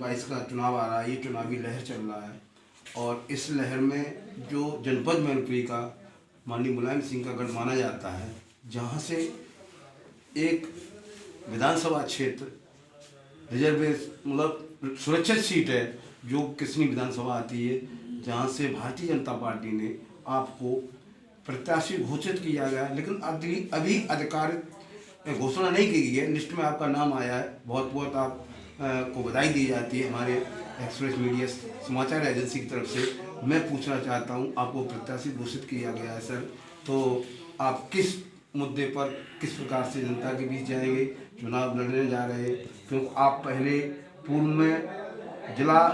2022 का चुनाव आ रहा है, ये चुनावी लहर चल रहा है और इस लहर में जो जनपद मैनपुरी का माननीय मुलायम सिंह का गढ़ माना जाता है, जहाँ से एक विधानसभा क्षेत्र रिजर्वेशन मतलब सुरक्षित सीट है जो किसनी विधानसभा आती है, जहाँ से भारतीय जनता पार्टी ने आपको प्रत्याशी घोषित किया गया है, लेकिन अभी आधिकारिक घोषणा नहीं की गई है। लिस्ट में आपका नाम आया है, बहुत बहुत आप को बधाई दी जाती है हमारे एक्सप्रेस मीडिया समाचार एजेंसी की तरफ से। मैं पूछना चाहता हूं, आपको प्रत्याशी घोषित किया गया है सर, तो आप किस मुद्दे पर किस प्रकार से जनता के बीच जाएंगे, चुनाव लड़ने जा रहे हैं? क्योंकि आप पहले पूर्व में जिला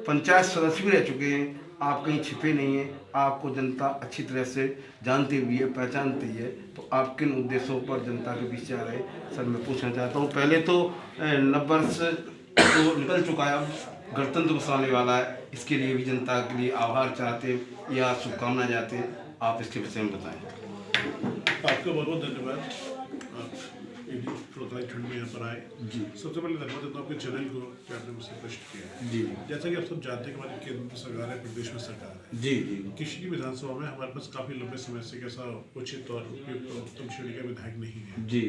पंचायत सदस्य भी रह चुके हैं, आप कहीं छिपे नहीं हैं, आपको जनता अच्छी तरह से जानती हुई है, पहचानती है, तो आप किन उद्देश्यों पर जनता के बीच जा रहे हैं सर, मैं पूछना चाहता हूँ। पहले तो नववर्ष तो निकल चुका है, अब गणतंत्र दिवस आने वाला है, इसके लिए भी जनता के लिए आभार चाहते या शुभकामना चाहते हैं, आप इसके विषय में बताएं। आपका बहुत बहुत धन्यवाद, ठंड में यहाँ पर आए। जी, सबसे पहले धन्यवाद देता हूँ आपके चैनल को कि आपने मुझसे प्रश्न किया। जी, जैसा कि आप सब जानते हैं कि हमारी केंद्र सरकार है, प्रदेश में सरकार है। जी जी, किसी विधानसभा में हमारे पास काफी लंबे समय से कैसा उचित और उपयुक्त और उत्तम श्रेणी का विधायक नहीं है। जी,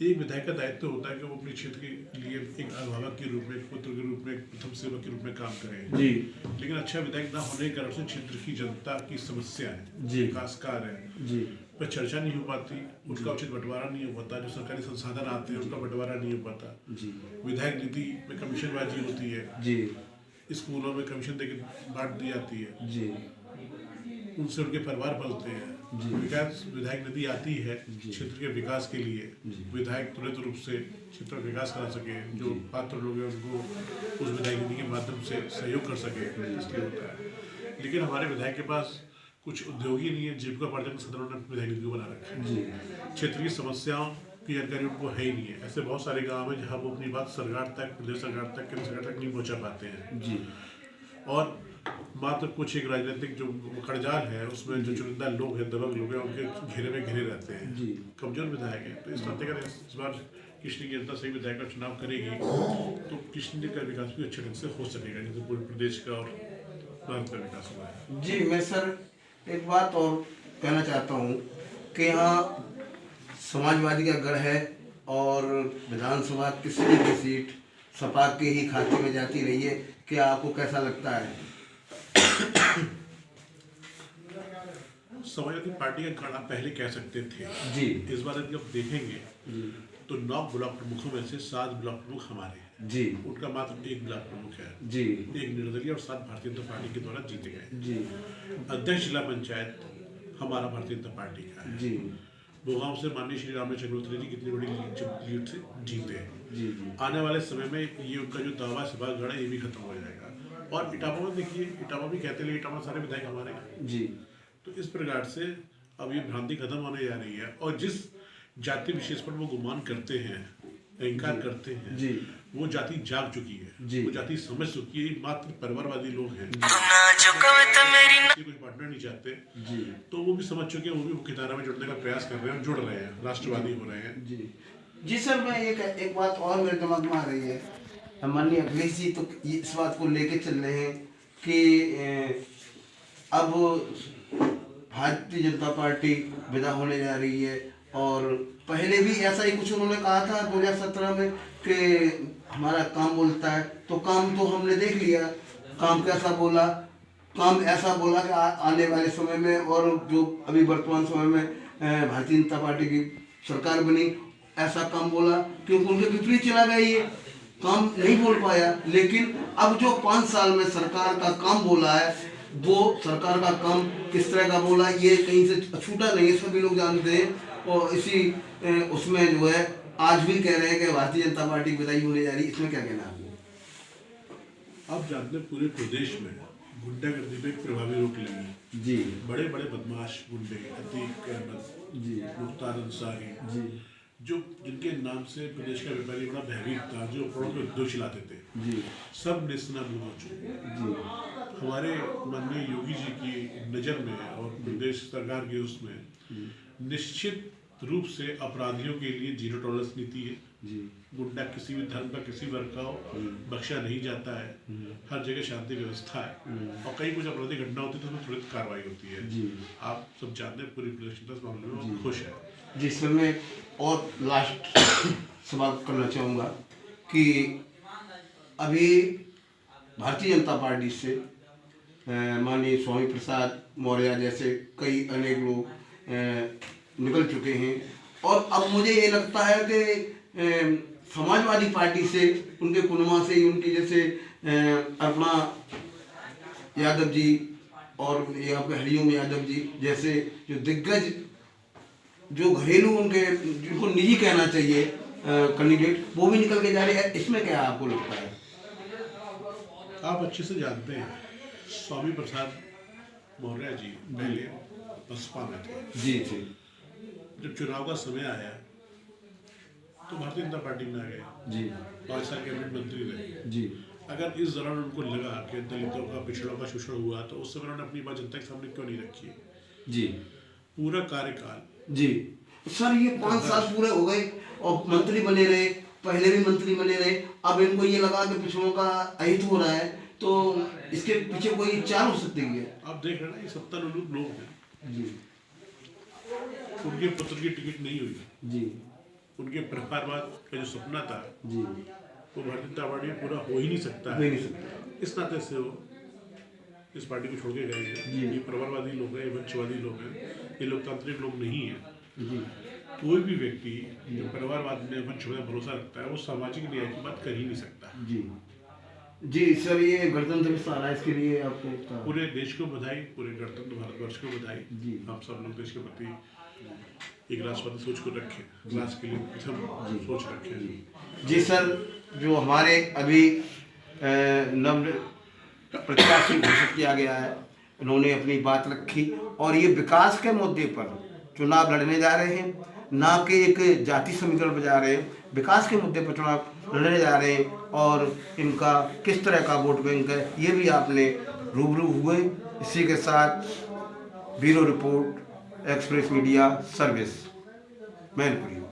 एक विधायक का दायित्व होता है कि वो अपने क्षेत्र के लिए एक अभिभावक के रूप में, एक पुत्र के रूप में, एक प्रथम सेवक के रूप में काम करे। जी, लेकिन अच्छा विधायक ना होने के कारण से क्षेत्र की जनता की समस्या है, विकास कार्य है, जी, पर चर्चा नहीं हो पाती, उसका उचित बंटवारा नहीं हो पाता, जो सरकारी संसाधन आते हैं उसका बंटवारा नहीं हो पाता। जी, विधायक निधि में कमीशनबाजी होती है। जी, स्कूलों में कमीशन देकर बांट दी जाती है। जी, उनसे उनके परिवार पलते हैं। विकास विधायक निधि आती है क्षेत्र के विकास के लिए, विधायक तुरंत रूप से क्षेत्र का विकास करा सके, जो पात्र लोग हैं उनको उस विधायक निधि के माध्यम से सहयोग कर सके, इसलिए होता है। लेकिन हमारे विधायक के पास कुछ उद्योग ही नहीं है, जीविकोपार्जन सदन ने विधायक निधि को बना रखा है। क्षेत्र की समस्याओं की जानकारी उनको है ही नहीं है। ऐसे बहुत सारे गाँव हैं जहाँ वो अपनी बात सरकार तक, प्रदेश सरकार तक, केंद्र सरकार तक नहीं पहुँचा पाते हैं। जी, और मात्र कुछ एक राजनीतिक जो खड़जाल है उसमें जो चुनिंदा लोग हैं, दबंग लोग हैं, उनके घेरे में घिरे रहते हैं। जी, कमजोर विधायक है। तो इस नाते का इस बार कृष्ण की जनता सही विधायक का चुनाव करेगी तो कृष्ण का विकास भी अच्छे ढंग से हो सकेगा, जैसे पूरे प्रदेश का और भारत का विकास हुआ है। जी, मैं सर एक बात और कहना चाहता हूँ कि यहाँ समाजवादी का गढ़ है और विधानसभा किसी भी सीट सपा के ही खाते में जाती रही है, क्या आपको कैसा लगता है? समाजवादी पार्टी का गढ़ आप पहले कह सकते थे। जी, इस बार यदि आप देखेंगे तो 9 ब्लॉक प्रमुखों में से 7 ब्लॉक प्रमुख हमारे हैं। जी, उनका मात्र 1 ब्लॉक प्रमुख है। जी, एक निर्दलीय और 7 भारतीय जनता पार्टी के द्वारा जीते गए। जी, अध्यक्ष जिला पंचायत हमारा भारतीय जनता पार्टी का है। जी, भोगांव से माननीय श्री राम चक्रवर्ती जी कितनी बड़ी लीड से जीते हैं। जी, आने वाले समय में ये उनका जो दावा सभागढ़ है ये भी खत्म हो जाएगा। और इटावा में देखिए, इटावा भी कहते हैं इटावा सारे विधायक हमारे हैं। जी, तो इस प्रकार से अब ये भ्रांति खत्म होने जा रही है और जिस जाति विशेष पर वो गुमान करते हैं, अहंकार करते हैं, जी, वो जाति जाग चुकी है। जी, वो जाति समझ चुकी है, मात्र परिवारवादी लोग हैं, कुछ बांटना नहीं चाहते। जी, तो वो भी समझ चुके हैं, वो भी मुख्यधारा में जुड़ने का प्रयास कर रहे हैं, जुड़ रहे हैं, राष्ट्रवादी हो रहे हैं। जी जी सर, मैं एक बात और मेरे दिमाग में आ रही है, माननीय अखिलेश जी तो इस बात को लेके चल रहे हैं कि अब भारतीय जनता पार्टी विदा होने जा रही है और पहले भी ऐसा ही कुछ उन्होंने कहा था 2017 में कि हमारा काम बोलता है, तो काम तो हमने देख लिया। काम कैसा बोला? काम ऐसा बोला कि आने वाले समय में और जो अभी वर्तमान समय में भारतीय जनता पार्टी की सरकार बनी, ऐसा काम बोला क्योंकि उनके विपरीत चला गया, ये काम नहीं बोल पाया। लेकिन अब जो 5 साल में सरकार का काम बोला है, वो सरकार का काम किस तरह का बोला ये कहीं से छूटा नहीं है, सभी लोग जानते हैं। और इसी उसमें जो है आज भी कह रहे हैं कि भारतीय जनता पार्टी विदाई होने जा रही है, इसमें क्या कहना है आपको? आप जानते हैं पूरे प्रदेश में गुंडागर्दी पे प्रभावी रोक लगी। जी, बड़े बड़े बदमाश गुंडे, अतीक अहमद, जी, मुख्तार अंसारी, जी, जो जिनके नाम से प्रदेश का व्यापारी बड़ा भयभीत था, जो करोड़ों के उद्योग चलाते थे, जी, सब नेस्तनाबूद हो चुके। जी, हमारे माननीय योगी जी की नज़र में और प्रदेश सरकार की उसमें निश्चित रूप से अपराधियों के लिए जीरो टॉलरेंस नीति है। जी, गुंडा किसी भी धर्म का किसी वर्ग का हो बख्शा नहीं जाता है। हर जगह शांति व्यवस्था है और कहीं कुछ अपराधी घटना होती है तो उसमें तुरंत कार्रवाई होती है। आप सब जानते हैं पूरी प्रशासन इस मामले में और खुश है। जी सर, मैं और लास्ट सवाल करना चाहूँगा कि अभी भारतीय जनता पार्टी से माननीय स्वामी प्रसाद मौर्य जैसे कई अनेक लोग निकल चुके हैं और अब मुझे ये लगता है कि समाजवादी पार्टी से उनके कुनवा से उनकी जैसे अरुणा यादव जी और ये आपके हरिओम यादव जी जैसे जो दिग्गज जो घरेलू उनके जिनको निजी कहना चाहिए कैंडिडेट वो भी निकल के जा रहे हैं, इसमें क्या आपको लगता है? आप अच्छे से जानते हैं स्वामी प्रसाद मौर्य जी पहले बसपा में थे। जी जी। जब चुनाव का समय आया तो भारतीय जनता पार्टी में आ गए जी। 5 साल कैबिनेट मंत्री रहे जी। अगर इस दौरान उनको लगा कि दलितों का पिछड़ों का शोषण हुआ तो उस समय उन्होंने अपनी बात जनता के सामने क्यों नहीं रखी? जी। पूरा कार्यकाल जी सर, ये 5 साल पूरे हो गए और मंत्री बने रहे, पहले भी मंत्री बने रहे, अब इनको ये लगा कि पिछड़ों का अहित हो रहा है तो इसके पीछे कोई चाल हो सकती है। आप देख रहे हैं ना, ये सत्तारूढ़ लोग हैं जी। उनके पुत्र की टिकट नहीं हुई जी। उनके परिवारवाद का जो सपना था जी वो भारतीय जनता पार्टी में पूरा हो ही नहीं सकता है। नहीं सकता। इस नाते से वो इस पार्टी को छोड़ के गए हैं। ये परिवारवादी लोग हैं, ये वंशवादी लोग हैं, ये लोकतांत्रिक लोग नहीं हैं। जी। कोई भी व्यक्ति जो परिवारवाद में वंशवाद में भरोसा रखता है वो सामाजिक न्याय की बात कर ही नहीं सकता। जी जी सर, ये गणतंत्र दिवस आ रहा है, इसके लिए आपको पूरे देश को बधाई, पूरे गणतंत्र भारतवर्ष को बधाई। जी। हम सब लोग देश के प्रति एक राष्ट्रवादी सोच को रखें, राष्ट्र के लिए प्रथम सोच रखें। जी सर, जो हमारे अभी नव प्रत्याशी घोषित किया गया है, उन्होंने अपनी बात रखी और ये विकास के मुद्दे पर चुनाव लड़ने जा रहे हैं, ना कि एक जाति समीकरण पर जा रहे हैं, विकास के मुद्दे पर चुनाव लड़ने जा रहे हैं और इनका किस तरह का वोट बैंक है ये भी आपने रूबरू हुए। इसी के साथ bureau report, express media service, Mainpuri.